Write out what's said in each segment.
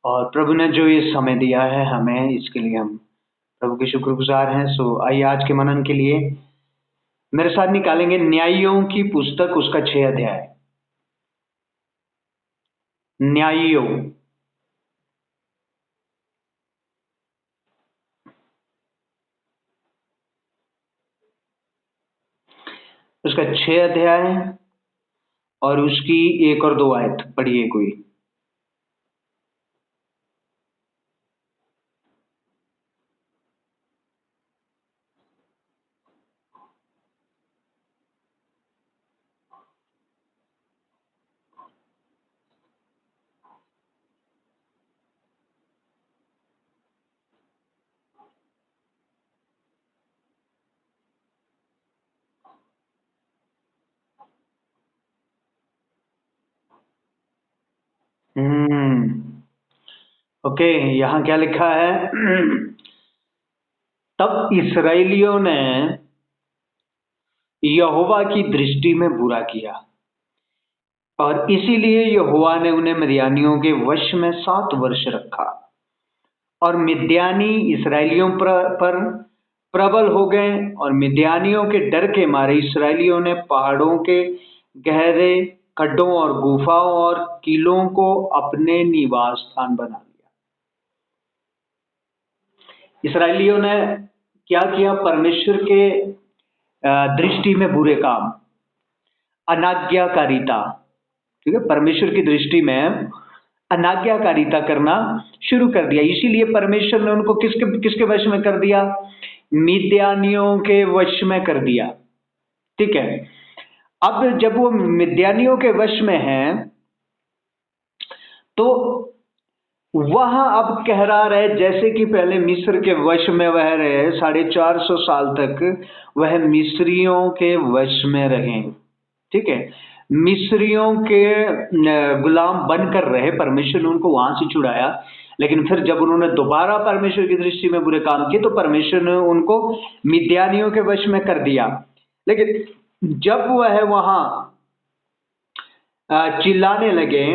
और प्रभु ने जो ये समय दिया है हमें, इसके लिए हम प्रभु के शुक्रगुजार हैं। सो आइए आज के मनन के लिए मेरे साथ निकालेंगे न्यायियों की पुस्तक, उसका 6 अध्याय। न्यायियों, उसका 6 अध्याय और उसकी 1 और 2 आयत पढ़िए कोई। ओके, यहाँ क्या लिखा है? तब इस्राएलियों ने यहोवा की दृष्टि में बुरा किया और इसीलिए यहोवा ने उन्हें मिद्यानियों के वश में 7 वर्ष रखा और मिद्यानी इस्राएलियों पर प्रबल हो गए और मिद्यानियों के डर के मारे इस्राएलियों ने पहाड़ों के गहरे खड्डों और गुफाओं और किलों को अपने निवास स्थान बना लिया। इस्राएलियों ने क्या किया? परमेश्वर के दृष्टि में बुरे काम, अनाज्ञाकारिता, ठीक है, परमेश्वर की दृष्टि में अनाज्ञाकारिता करना शुरू कर दिया। इसीलिए परमेश्वर ने उनको किसके वश में कर दिया? मिद्यानियों के वश में कर दिया। ठीक है, अब जब वो मिद्यानियों के वश में हैं तो वह अब कह रहे, जैसे कि पहले मिस्र के वश में वह रहे 450 साल तक, वह मिस्रियों के वश में रहे। ठीक है, मिस्रियों के गुलाम बनकर रहे, परमेश्वर ने उनको वहां से छुड़ाया। लेकिन फिर जब उन्होंने दोबारा परमेश्वर की दृष्टि में बुरे काम किए तो परमेश्वर ने उनको मिद्यानियों के वश में कर दिया। लेकिन जब वह वहां चिल्लाने लगे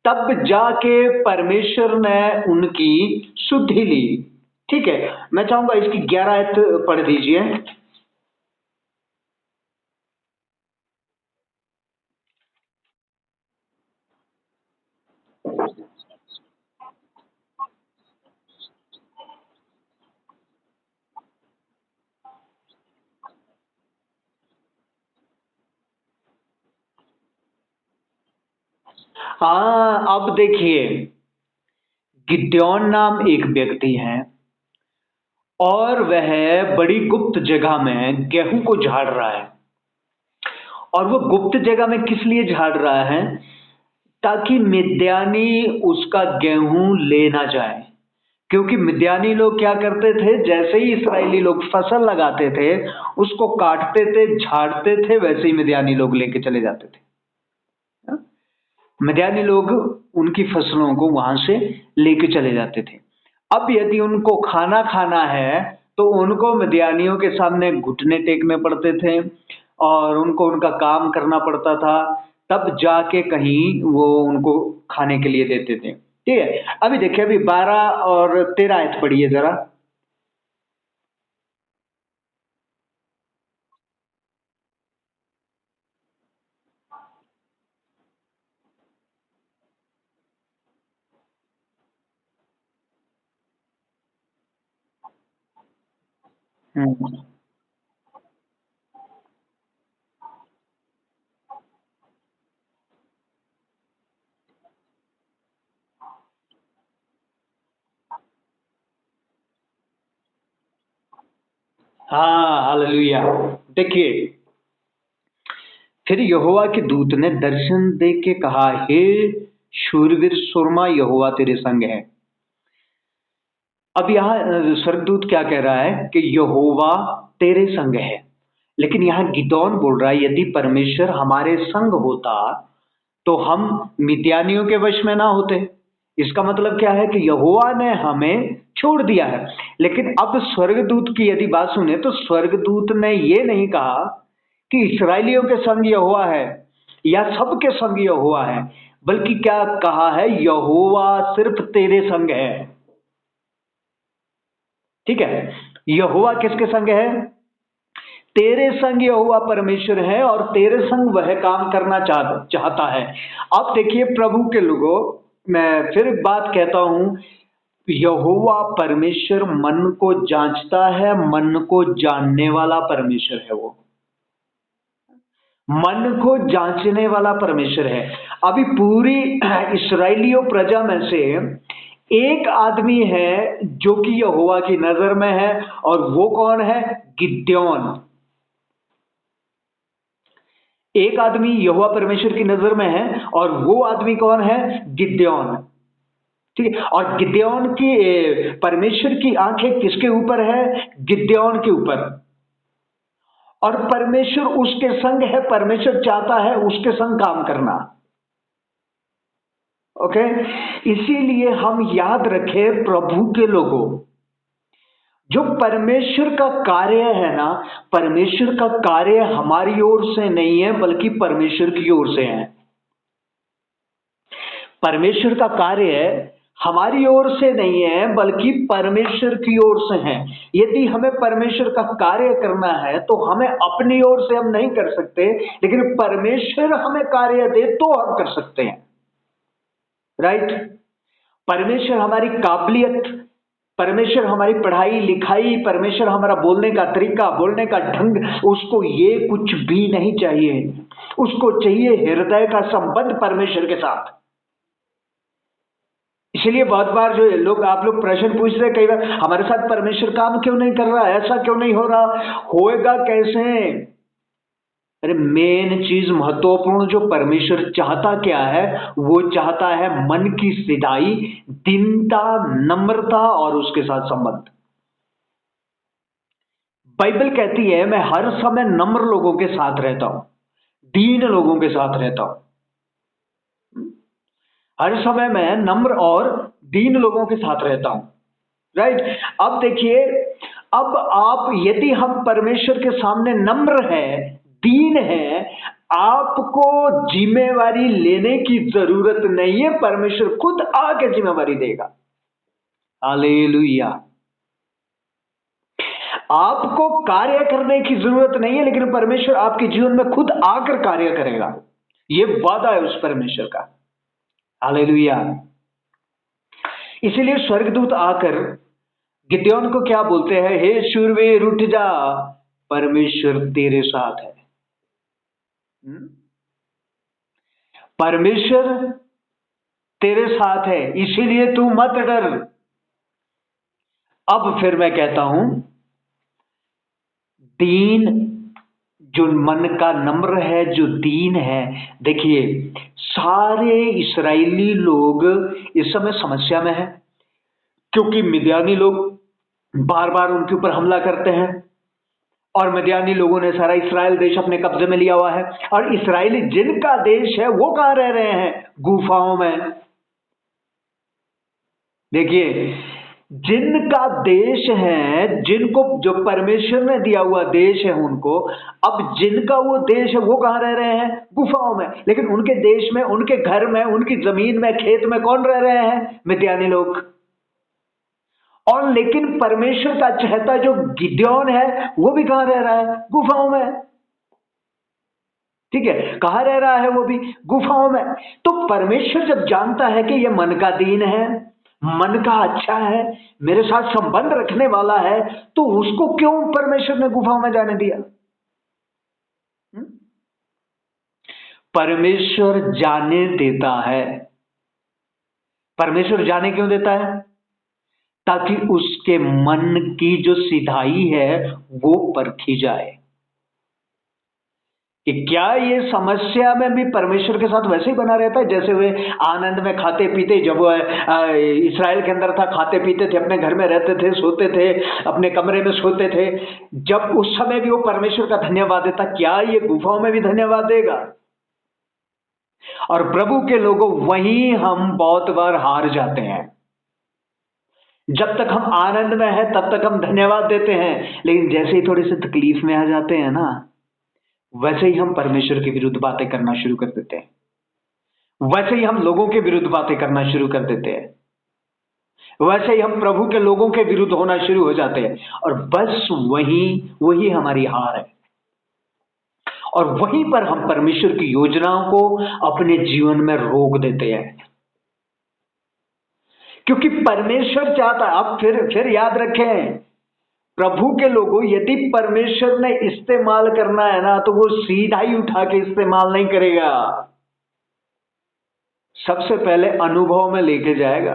तब जाके परमेश्वर ने उनकी सुधि ली। ठीक है, मैं चाहूंगा इसकी 11 आयत पढ़ दीजिए। हाँ, अब देखिए, गिद्योन नाम एक व्यक्ति है और वह बड़ी गुप्त जगह में गेहूं को झाड़ रहा है। और वो गुप्त जगह में किस लिए झाड़ रहा है? ताकि मिद्यानी उसका गेहूं ले ना जाए। क्योंकि मिद्यानी लोग क्या करते थे, जैसे ही इस्राएली लोग फसल लगाते थे उसको काटते थे, झाड़ते थे, वैसे ही मिद्यानी लोग लेके चले जाते थे। मिद्यानी लोग उनकी फसलों को वहां से लेके चले जाते थे। अब यदि उनको खाना खाना है तो उनको मिद्यानियों के सामने घुटने टेकने पड़ते थे और उनको उनका काम करना पड़ता था, तब जाके कहीं वो उनको खाने के लिए देते थे। ठीक है, अभी देखिए, अभी 12 और 13 आयत पढ़िए जरा। हम्म। हाँ, हालेलुया। देखिए, फिर यहोवा के दूत ने दर्शन दे के कहा, हे शूरवीर सुरमा, यहोवा तेरे संग है। अब यहाँ स्वर्गदूत क्या कह रहा है कि यहोवा तेरे संग है। लेकिन यहाँ गिदोन बोल रहा है, यदि परमेश्वर हमारे संग होता तो हम मिद्यानियों के वश में ना होते। इसका मतलब क्या है कि यहोवा ने हमें छोड़ दिया है। लेकिन अब स्वर्गदूत की यदि बात सुने तो स्वर्गदूत ने यह नहीं कहा कि इस्राएलियों के संग यहोवा है या सबके संग यहोवा है, बल्कि क्या कहा है, यहोवा सिर्फ तेरे संग है। ठीक है, यहोवा किसके संग है? तेरे संग यहोवा परमेश्वर है और तेरे संग वह काम करना चाहता है। अब देखिए प्रभु के लोगों, मैं फिर एक बात कहता हूं, यहोवा परमेश्वर मन को जांचता है, मन को जानने वाला परमेश्वर है। वो मन को जांचने वाला परमेश्वर है। अभी पूरी इस्राएलियों प्रजा में से एक आदमी है जो कि यहोवा की नजर में है, और वो कौन है? गिद्योन। एक आदमी यहोवा परमेश्वर की नजर में है और वो आदमी कौन है? गिद्योन। ठीक है, और गिद्योन की परमेश्वर की आंखें किसके ऊपर है? गिद्योन के ऊपर। और परमेश्वर उसके संग है, परमेश्वर चाहता है उसके संग काम करना। ओके, इसीलिए हम याद रखें प्रभु के लोगों, जो परमेश्वर का कार्य है ना, परमेश्वर का कार्य हमारी ओर से नहीं है बल्कि परमेश्वर की ओर से है। परमेश्वर का कार्य हमारी ओर से नहीं है बल्कि परमेश्वर की ओर से है। यदि हमें परमेश्वर का कार्य करना है तो हमें अपनी ओर से हम नहीं कर सकते, लेकिन परमेश्वर हमें कार्य दे तो हम कर सकते हैं। राइट? परमेश्वर हमारी काबिलियत, परमेश्वर हमारी पढ़ाई लिखाई, परमेश्वर हमारा बोलने का तरीका, बोलने का ढंग, उसको ये कुछ भी नहीं चाहिए। उसको चाहिए हृदय का संबंध परमेश्वर के साथ। इसलिए बहुत बार जो लोग, आप लोग प्रश्न पूछ रहे कई बार, हमारे साथ परमेश्वर काम क्यों नहीं कर रहा, ऐसा क्यों नहीं हो रहा, होएगा कैसे? अरे मेन चीज, महत्वपूर्ण जो परमेश्वर चाहता क्या है, वो चाहता है मन की सीधाई, दीनता, नम्रता और उसके साथ संबंध। बाइबल कहती है मैं हर समय नम्र लोगों के साथ रहता हूं, दीन लोगों के साथ रहता हूं। हर समय मैं नम्र और दीन लोगों के साथ रहता हूं। राइट? अब देखिए, अब आप, यदि हम परमेश्वर के सामने नम्र हैं, दीन हैं, आपको जिम्मेवारी लेने की जरूरत नहीं है, परमेश्वर खुद आके जिम्मेवारी देगा। हालेलुया। आपको कार्य करने की जरूरत नहीं है, लेकिन परमेश्वर आपके जीवन में खुद आकर कार्य करेगा। यह वादा है उस परमेश्वर का। हालेलुया। इसीलिए स्वर्गदूत आकर गिद्योन को क्या बोलते हैं? हे शूरवीर उठ जा, परमेश्वर तेरे साथ है। परमेश्वर तेरे साथ है, इसीलिए तू मत डर। अब फिर मैं कहता हूं, दीन, जो मन का नम्र है, जो दीन है। देखिए, सारे इस्राएली लोग इस समय समस्या में है, क्योंकि मिद्यानी लोग बार बार उनके ऊपर हमला करते हैं, और मिद्यानी लोगों ने सारा इस्राएल देश अपने कब्जे में लिया हुआ है। और इस्राएली जिनका देश है वो कहां रह रहे हैं? गुफाओं में। देखिए, जिनका देश है, जिनको जो परमेश्वर ने दिया हुआ देश है उनको, अब जिनका वो देश है वो कहां रह रहे हैं? गुफाओं में। लेकिन उनके देश में, उनके घर में, उनकी जमीन में, खेत में कौन रह रहे हैं? मिद्यानी लोग। और लेकिन परमेश्वर का चहेता जो गिद्योन है वो भी कहां रह रहा है? गुफाओं में। ठीक है, कहां रह रहा है? वो भी गुफाओं में। तो परमेश्वर जब जानता है कि ये मन का दीन है, मन का अच्छा है, मेरे साथ संबंध रखने वाला है, तो उसको क्यों परमेश्वर ने गुफाओं में जाने दिया? परमेश्वर जाने देता है। परमेश्वर जाने क्यों देता है? ताकि उसके मन की जो सिधाई है वो परखी जाए कि क्या ये समस्या में भी परमेश्वर के साथ वैसे ही बना रहता है जैसे वे आनंद में खाते पीते, जब वो इस्राएल के अंदर था, खाते पीते थे, अपने घर में रहते थे, सोते थे, अपने कमरे में सोते थे, जब उस समय भी वो परमेश्वर का धन्यवाद देता, क्या ये गुफाओं में भी धन्यवाद देगा? और प्रभु के लोगों, वहीं हम बहुत बार हार जाते हैं। जब तक हम आनंद में हैं तब तक हम धन्यवाद देते हैं, लेकिन जैसे ही थोड़े से तकलीफ में आ जाते हैं ना, वैसे ही हम परमेश्वर के विरुद्ध बातें करना शुरू कर देते हैं। वैसे ही हम लोगों के विरुद्ध बातें करना शुरू कर देते हैं, वैसे ही हम प्रभु के लोगों के विरुद्ध होना शुरू हो जाते हैं, और बस वही वही हमारी हार है। और वहीं पर हम परमेश्वर की योजनाओं को अपने जीवन में रोक देते हैं, क्योंकि परमेश्वर चाहता है। अब फिर याद रखें, प्रभु के लोगों, यदि परमेश्वर ने इस्तेमाल करना है ना, तो वो सीधा ही उठा के इस्तेमाल नहीं करेगा, सबसे पहले अनुभव में लेके जाएगा।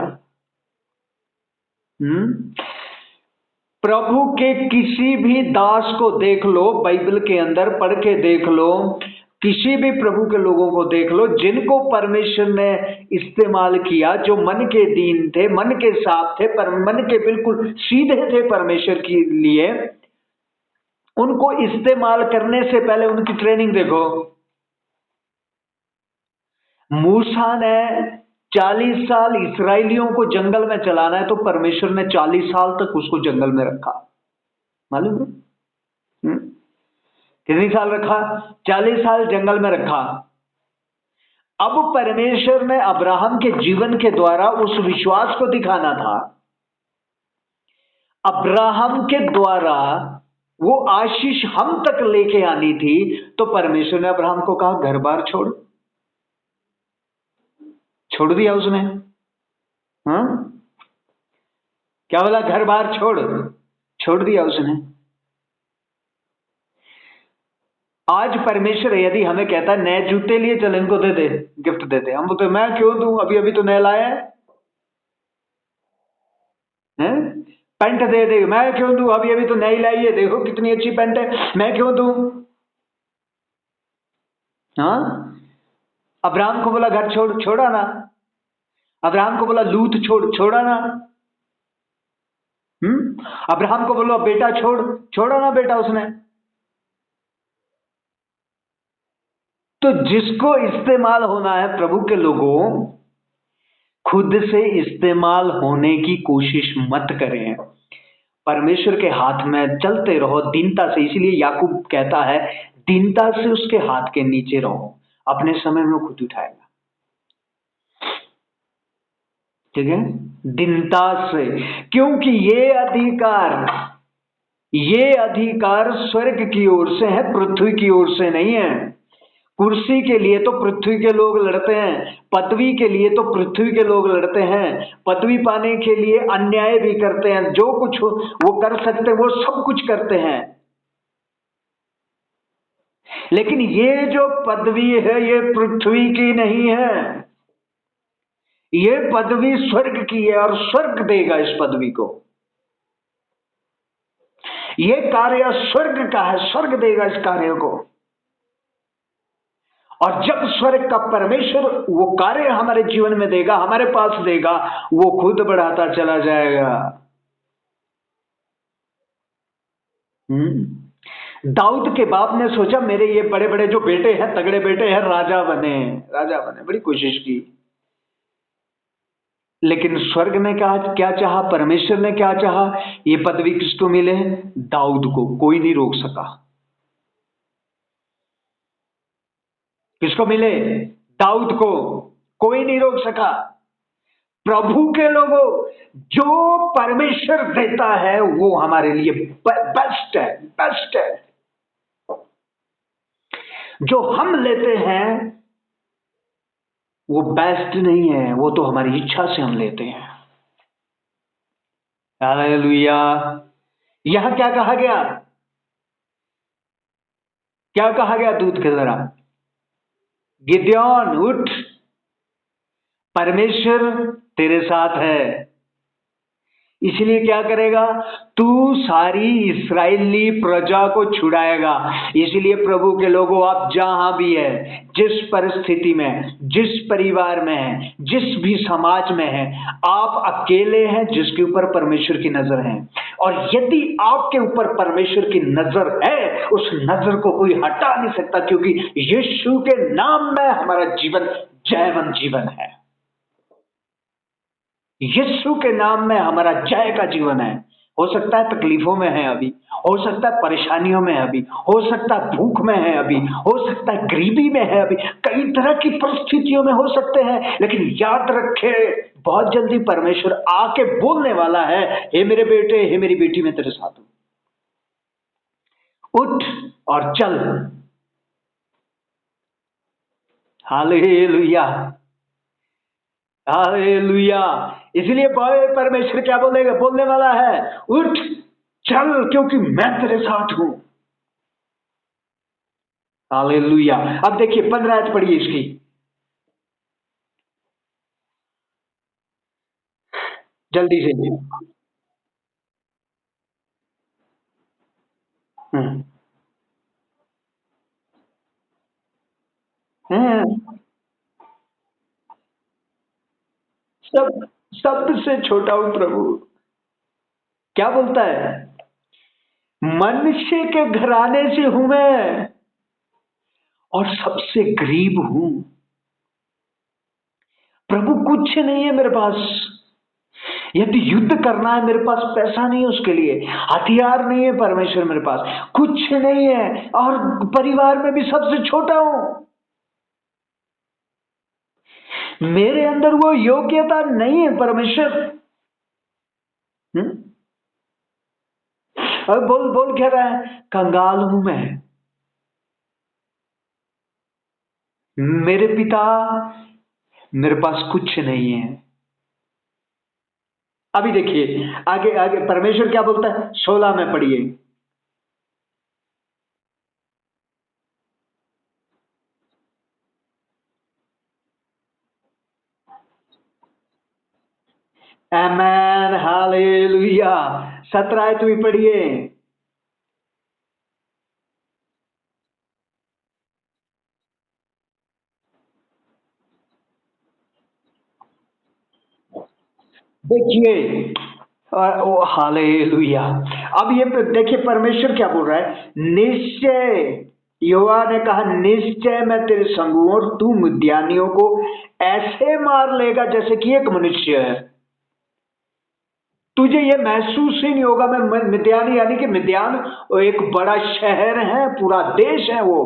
प्रभु के किसी भी दास को देख लो, बाइबल के अंदर पढ़ के देख लो, किसी भी प्रभु के लोगों को देख लो जिनको परमेश्वर ने इस्तेमाल किया, जो मन के दीन थे, मन के साफ थे, पर मन के बिल्कुल सीधे थे परमेश्वर के लिए, उनको इस्तेमाल करने से पहले उनकी ट्रेनिंग देखो। मूसा ने 40 साल इस्राएलियों को जंगल में चलाना है, तो परमेश्वर ने 40 साल तक उसको जंगल में रखा, मालूम है? कितनी साल रखा? 40 साल जंगल में रखा। अब परमेश्वर ने अब्राहम के जीवन के द्वारा उस विश्वास को दिखाना था। अब्राहम के द्वारा वो आशीष हम तक लेके आनी थी, तो परमेश्वर ने अब्राहम को कहा घर बार छोड़ दिया उसने। क्या बोला? घर बार छोड़ दिया उसने। आज परमेश्वर यदि हमें कहता है नए जूते लिए, चल इनको दे दे, गिफ्ट दे दे, हम बोलते मैं क्यों दूं, अभी तो नया लाया है। पैंट दे दे, मैं क्यों दूं, अभी तो नई लाई है, देखो कितनी अच्छी पैंट है, मैं क्यों दूं। अब्राहम को बोला घर छोड़ा ना, अब्राहम को बोला लूत छोड़ा ना, अब्राहम को बोलो बेटा छोड़ा ना बेटा उसने। तो जिसको इस्तेमाल होना है प्रभु के लोगों, खुद से इस्तेमाल होने की कोशिश मत करें, परमेश्वर के हाथ में चलते रहो दीनता से। इसीलिए याकूब कहता है दीनता से उसके हाथ के नीचे रहो, अपने समय में खुद उठाएगा। ठीक है, दीनता से, क्योंकि ये अधिकार स्वर्ग की ओर से है, पृथ्वी की ओर से नहीं है। कुर्सी के लिए तो पृथ्वी के लोग लड़ते हैं, पदवी के लिए तो पृथ्वी के लोग लड़ते हैं, पदवी पाने के लिए अन्याय भी करते हैं, जो कुछ वो कर सकते वो सब कुछ करते हैं। लेकिन ये जो पदवी है ये पृथ्वी की नहीं है, ये पदवी स्वर्ग की है, और स्वर्ग देगा इस पदवी को। ये कार्य स्वर्ग का है, स्वर्ग देगा इस कार्य को। और जब स्वर्ग का परमेश्वर वो कार्य हमारे जीवन में देगा, हमारे पास देगा, वो खुद बढ़ाता चला जाएगा। दाऊद के बाप ने सोचा मेरे ये बड़े बड़े जो बेटे हैं, तगड़े बेटे हैं, राजा बने, बड़ी कोशिश की, लेकिन स्वर्ग ने क्या चाहा, परमेश्वर ने क्या चाहा, ये पदवी किसको मिले? दाऊद को। कोई नहीं रोक सका। किसको मिले? दाऊद को। कोई नहीं रोक सका। प्रभु के लोगों, जो परमेश्वर देता है वो हमारे लिए बेस्ट है। जो हम लेते हैं वो बेस्ट नहीं है, वो तो हमारी इच्छा से हम लेते हैं। हालेलुया। यहां क्या कहा गया? क्या कहा गया दूत के द्वारा? गिदोन उठ, परमेश्वर तेरे साथ है। इसलिए क्या करेगा? तू सारी इस्राएली प्रजा को छुड़ाएगा। इसलिए प्रभु के लोगों, आप जहां भी है, जिस परिस्थिति में, जिस परिवार में है, जिस भी समाज में है, आप अकेले हैं जिसके ऊपर परमेश्वर की नजर है। और यदि आपके ऊपर परमेश्वर की नजर है, उस नजर को कोई हटा नहीं सकता, क्योंकि यीशु के नाम में हमारा जीवन जयवंत जीवन है। यीशु के नाम में हमारा जय का जीवन है। हो सकता है तकलीफों में है अभी, हो सकता है परेशानियों में है अभी, हो सकता है भूख में है अभी, हो सकता है गरीबी में है अभी, कई तरह की परिस्थितियों में हो सकते हैं, लेकिन याद रखे बहुत जल्दी परमेश्वर आके बोलने वाला है, हे मेरे बेटे, हे मेरी बेटी, मैं तेरे साथ हूं, उठ और चल। Hallelujah, hallelujah. इसलिए परमेश्वर क्या बोलेगा, बोलने वाला है, उठ चल क्योंकि मैं तेरे साथ हूं। हालेलुया। अब देखिए 15 आयत पढ़िए इसकी, जल्दी से। हम्म, हम्म, सब सबसे छोटा हूं प्रभु। क्या बोलता है, मनुष्य के घराने से हूं मैं और सबसे गरीब हूं। प्रभु कुछ नहीं है मेरे पास, यदि युद्ध करना है मेरे पास पैसा नहीं है, उसके लिए हथियार नहीं है परमेश्वर मेरे पास, कुछ नहीं है, और परिवार में भी सबसे छोटा हूं। मेरे अंदर वो योग्यता नहीं है परमेश्वर। हम्म? और बोल बोल क्या रहा है, कंगाल हूं मैं, मेरे पिता, मेरे पास कुछ नहीं है। अभी देखिए आगे आगे परमेश्वर क्या बोलता है, 16 में पढ़िए। आमेन, हालेलुया। 17 भी पढ़िए। देखिए हालेलुया। अब ये देखिए परमेश्वर क्या बोल रहा है, निश्चय, यहोवा ने कहा निश्चय मैं तेरे संग हूं और तू मिद्यानियों को ऐसे मार लेगा जैसे कि एक मनुष्य है। तुझे ये महसूस ही नहीं होगा, मैं मिद्यान, यानी कि मिद्यान वो एक बड़ा शहर है, पूरा देश है वो,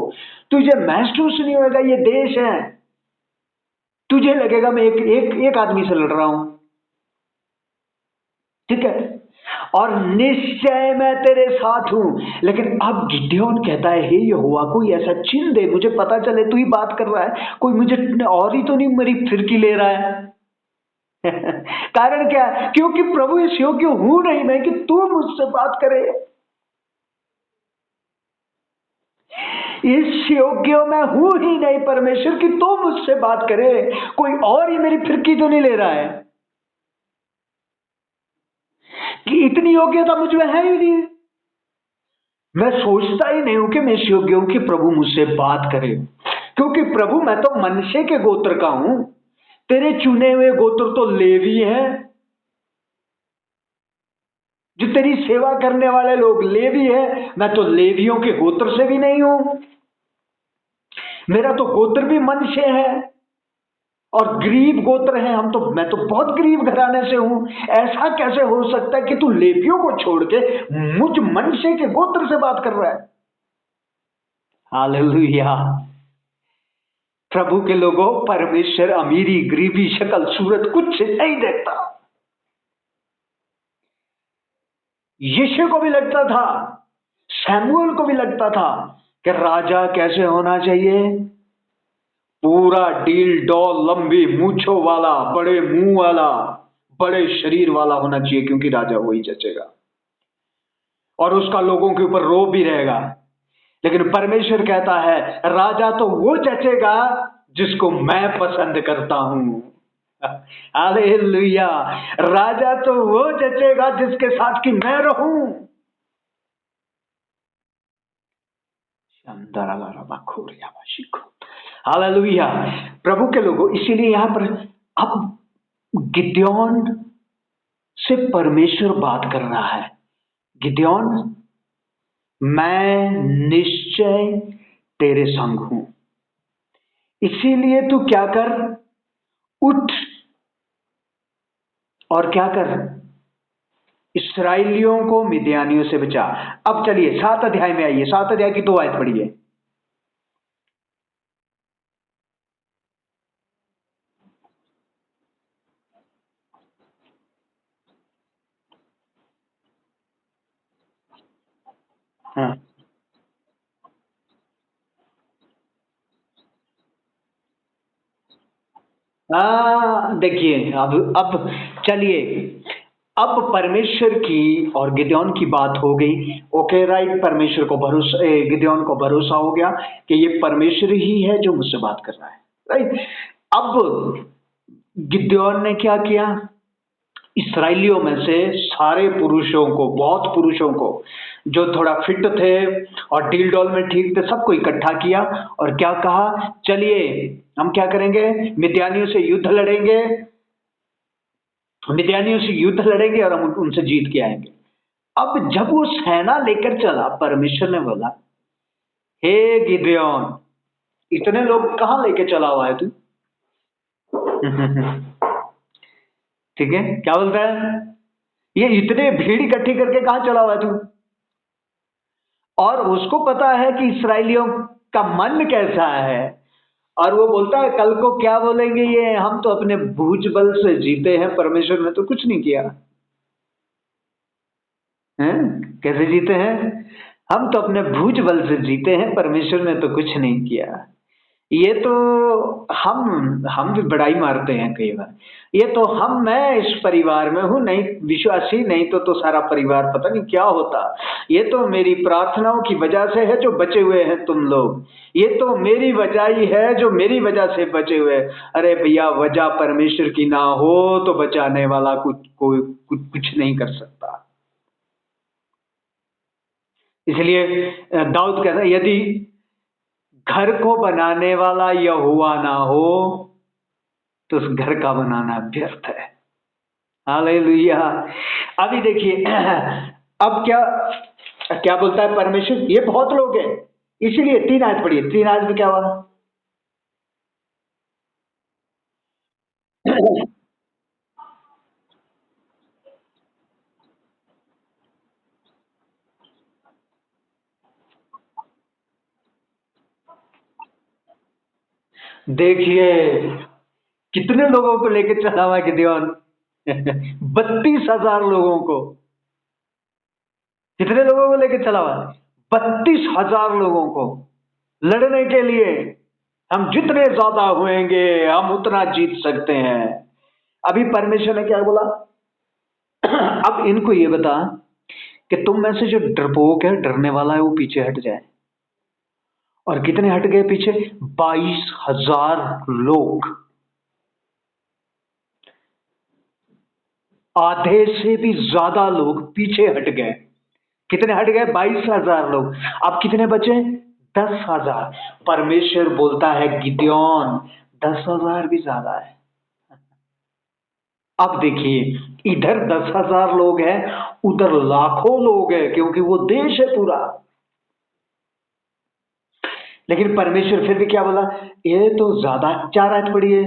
तुझे महसूस नहीं होगा ये देश है, तुझे लगेगा मैं एक एक एक आदमी से लड़ रहा हूं। ठीक है, और निश्चय मैं तेरे साथ हूं। लेकिन अब गिद्योन कहता है, हे यहोवा कोई ऐसा चिन्ह दे, मुझे पता चले तू ही बात कर रहा है, कोई मुझे और ही तो नहीं मेरी फिरकी ले रहा है। कारण क्या है? क्योंकि प्रभु इस योग्य हूं नहीं मैं कि तू मुझसे बात करे, इस योग्य मैं हूं ही नहीं परमेश्वर कि तू मुझसे बात करे, कोई और ही मेरी फिरकी तो नहीं ले रहा है, कि इतनी योग्यता मुझ में है ही नहीं। मैं सोचता ही नहीं हूं कि मैं इस योग्य हूं कि प्रभु मुझसे बात करे, क्योंकि प्रभु मैं तो मनश्शे के गोत्र का हूं, तेरे चुने हुए गोत्र तो लेवी हैं, जो तेरी सेवा करने वाले लोग लेवी हैं, मैं तो लेवियों के गोत्र से भी नहीं हूं, मेरा तो गोत्र भी मनश्शे है और गरीब गोत्र है हम तो, मैं तो बहुत गरीब घराने से हूं। ऐसा कैसे हो सकता है कि तू लेवियों को छोड़ के मुझ मनश्शे के गोत्र से बात कर रहा है। हालेलुया। प्रभु के लोगों, परमेश्वर अमीरी गरीबी शक्ल सूरत कुछ नहीं देखता। यीशु को भी लगता था, सैमुअल को भी लगता था कि राजा कैसे होना चाहिए, पूरा डील डॉल, लंबी मूछों वाला, बड़े मुंह वाला, बड़े शरीर वाला होना चाहिए, क्योंकि राजा वही जचेगा और उसका लोगों के ऊपर रोब भी रहेगा। लेकिन परमेश्वर कहता है राजा तो वो जचेगा जिसको मैं पसंद करता हूं। हालेलुया। राजा तो वो जचेगा जिसके साथ कि मैं रहूं। हालेलुया। प्रभु के लोगों, इसीलिए यहां पर अब गिद्योन से परमेश्वर बात कर रहा है। गिद्योन, मैं निश्चय तेरे संग हूं, इसीलिए तू क्या कर, उठ और क्या कर, इसराइलियों को मिद्यानियों से बचा। अब चलिए 7 अध्याय में आइए, 7 अध्याय की 2 आयत पढ़िए। हाँ देखिए, अब चलिए, अब परमेश्वर की और गिदोन की बात हो गई। ओके राइट, परमेश्वर को भरोसा, गिदोन को भरोसा हो गया कि ये परमेश्वर ही है जो मुझसे बात कर रहा है। राइट। अब गिदोन ने क्या किया? इसराइलियों में से सारे पुरुषों को, बहुत पुरुषों को, जो थोड़ा फिट थे और डील डॉल में ठीक थे, सबको इकट्ठा किया और क्या कहा, चलिए हम क्या करेंगे, मिद्यानियों से युद्ध लड़ेंगे, मिद्यानियों से युद्ध लड़ेंगे और हम उनसे जीत के आएंगे। अब जब वो सेना लेकर चला, परमेश्वर ने बोला, हे गिदोन, इतने लोग कहां लेके चला हुआ है तू? ठीक है, क्या बोलता है? ये इतने भीड़ इकट्ठी करके कहां चला हुआ है तू? और उसको पता है कि इसराइलियों का मन कैसा है, और वो बोलता है कल को क्या बोलेंगे ये, हम तो अपने भुज बल से जीते हैं, परमेश्वर ने तो कुछ नहीं किया। हैं? कैसे जीते हैं? हम तो अपने भुज बल से जीते हैं, परमेश्वर ने तो कुछ नहीं किया। ये तो हम भी बड़ाई मारते हैं कई बार। ये तो मैं इस परिवार में हूं, नहीं विश्वासी नहीं तो सारा परिवार पता नहीं क्या होता। ये तो मेरी प्रार्थनाओं की वजह से है जो बचे हुए हैं तुम लोग। ये तो मेरी वजह ही है जो मेरी वजह से बचे हुए हैं। अरे भैया, वजह परमेश्वर की ना हो तो बचाने वाला कुछ नहीं कर सकता। इसलिए दाऊद कहता है, यदि घर को बनाने वाला यहोवा ना हो तो उस घर का बनाना व्यर्थ है। हालेलुया। अभी देखिए, अब क्या क्या बोलता है परमेश्वर, ये बहुत लोग हैं, इसीलिए 3 आयत पढ़िए, 3 आयत में क्या हुआ? देखिए, कितने लोगों को लेकर चला हुआ है गिदोन? 32,000 लोगों को। कितने लोगों को लेकर चला हुआ है? 32,000 लोगों को लड़ने के लिए। हम जितने ज्यादा होंगे हम उतना जीत सकते हैं। अभी परमेश्वर ने क्या बोला? अब इनको ये बता कि तुम में से जो डरपोक है, डरने वाला है, वो पीछे हट जाए। और कितने हट गए पीछे? 22,000 लोग। आधे से भी ज्यादा लोग पीछे हट गए। कितने हट गए? 22,000 लोग। अब कितने बचे? 10,000। परमेश्वर बोलता है गिदोन, 10,000 भी ज्यादा है। अब देखिए, इधर 10,000 लोग हैं, उधर लाखों लोग हैं, क्योंकि वो देश है पूरा। लेकिन परमेश्वर फिर भी क्या बोला? ये तो ज्यादा। 4 आयत पढ़िए।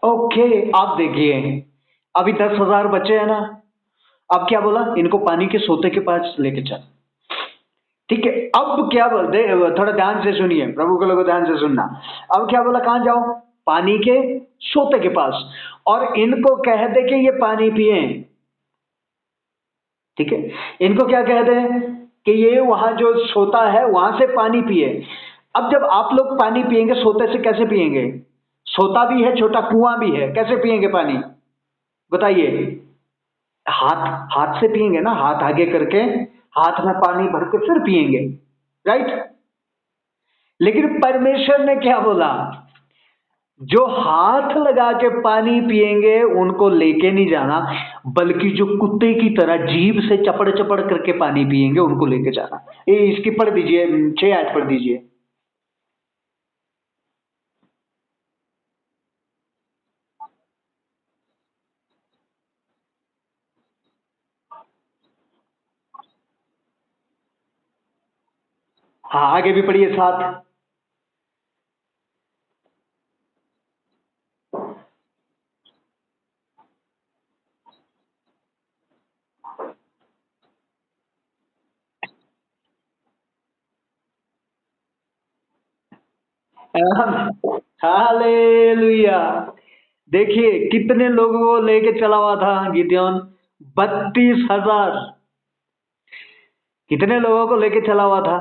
ओके, आप देखिए, अभी 10,000 बचे हैं ना। अब क्या बोला? इनको पानी के सोते के पास लेके चल। ठीक है, अब क्या बोलते, थोड़ा ध्यान से सुनिए, प्रभु के लोगों ध्यान से सुनना। अब क्या बोला? कहां जाओ? पानी के सोते के पास। और इनको कह दे कि ये पानी पिए। ठीक है, इनको क्या कह दे कि ये वहां जो सोता है वहां से पानी पिए। अब जब आप लोग पानी पिएंगे, सोते से कैसे पिएंगे? सोता भी है, छोटा कुआं भी है, कैसे पिएंगे पानी? बताइए। हाथ हाथ से पिएंगे ना, हाथ आगे करके हाथ में पानी भर के फिर पिएंगे। राइट। लेकिन परमेश्वर ने क्या बोला? जो हाथ लगा के पानी पिएंगे उनको लेके नहीं जाना, बल्कि जो कुत्ते की तरह जीभ से चपड़ चपड़ करके पानी पिएंगे उनको लेके जाना। ये इसकी पढ़ दीजिए, 6 आयत पढ़ दीजिए। हाँ, आगे भी पढ़िए साथ। हालेलुया। देखिए कितने लोगों को लेके चला हुआ था गिदोन? 32,000। कितने लोगों को लेके चला हुआ था?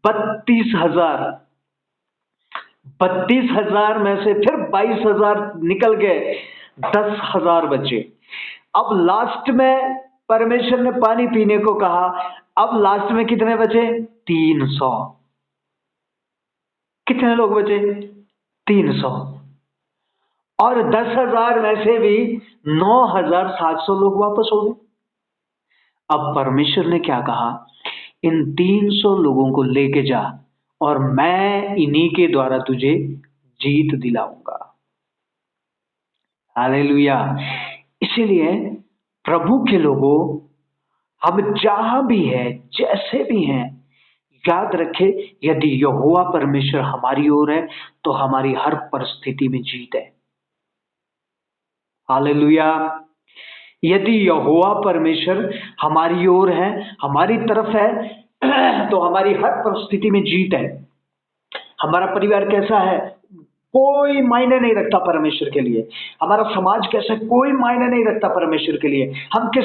32,000। 32,000 में से फिर 22,000 निकल गए, 10,000 बचे। अब लास्ट में परमेश्वर ने पानी पीने को कहा। अब लास्ट में कितने बचे? 300। कितने लोग बचे? 300। और 10,000 में से भी 9,700 लोग वापस हो गए। अब परमेश्वर ने क्या कहा? इन 300 लोगों को लेके जा और मैं इन्हीं के द्वारा तुझे जीत दिलाऊंगा। हालेलुया। इसीलिए प्रभु के लोगों, हम जहां भी है, जैसे भी हैं, याद रखे यदि यहोवा परमेश्वर हमारी ओर है तो हमारी हर परिस्थिति में जीत है। हालेलुया। यदि यहोवा परमेश्वर हमारी ओर है, हमारी तरफ है तो हमारी हर परिस्थिति में जीत है। हमारा परिवार कैसा है कोई मायने नहीं रखता परमेश्वर के लिए। हमारा समाज कैसा है कोई मायने नहीं रखता परमेश्वर के लिए। हम किस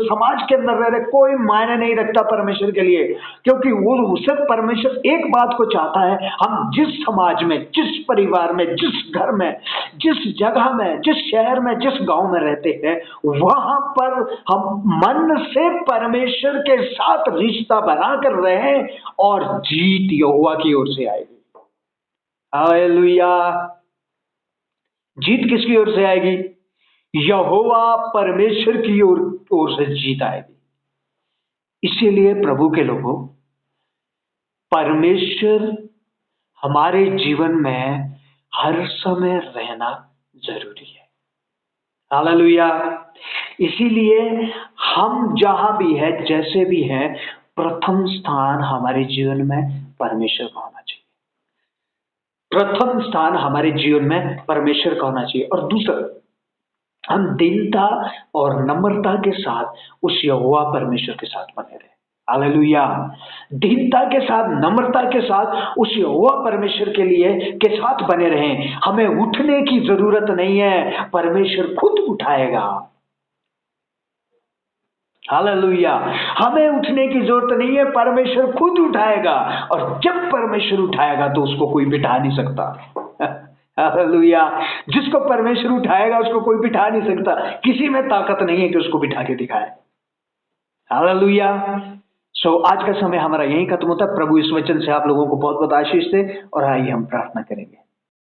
समाज के अंदर रह रहे कोई मायने नहीं रखता परमेश्वर के लिए, क्योंकि वो सिर्फ परमेश्वर एक बात को चाहता है, हम जिस समाज में, जिस परिवार में, जिस घर में, जिस जगह में, जिस शहर में, जिस गांव में रहते हैं, वहां पर हम मन से परमेश्वर के साथ रिश्ता बनाकर रहें और जीत यहोवा की ओर से आएगी। हालेलुया। जीत किसकी ओर से आएगी? यहोवा परमेश्वर की ओर से जीत आएगी। इसीलिए प्रभु के लोगों, परमेश्वर हमारे जीवन में हर समय रहना जरूरी है। हालेलुया। इसीलिए हम जहां भी है, जैसे भी हैं, प्रथम स्थान हमारे जीवन में परमेश्वर का होना चाहिए। प्रथम स्थान हमारे जीवन में परमेश्वर का होना चाहिए। और दूसरा, हम दीनता और नम्रता के साथ उस यहोवा परमेश्वर के साथ बने रहे। हालेलुया। दीनता के साथ, नम्रता के साथ उस यहोवा परमेश्वर के लिए के साथ बने रहें। हमें उठने की जरूरत नहीं है, परमेश्वर खुद उठाएगा। हालेलुया। हमें उठने की जरूरत नहीं है, परमेश्वर खुद उठाएगा। और जब परमेश्वर उठाएगा तो उसको कोई बिठा नहीं सकता। हालेलुया। जिसको परमेश्वर उठाएगा उसको कोई बिठा नहीं सकता। किसी में ताकत नहीं है कि उसको बिठा के दिखाए। हालेलुया। आज का समय हमारा यहीं खत्म होता है। प्रभु इस वचन से आप लोगों को बहुत बहुत आशीष दे। और आइए हम प्रार्थना करेंगे।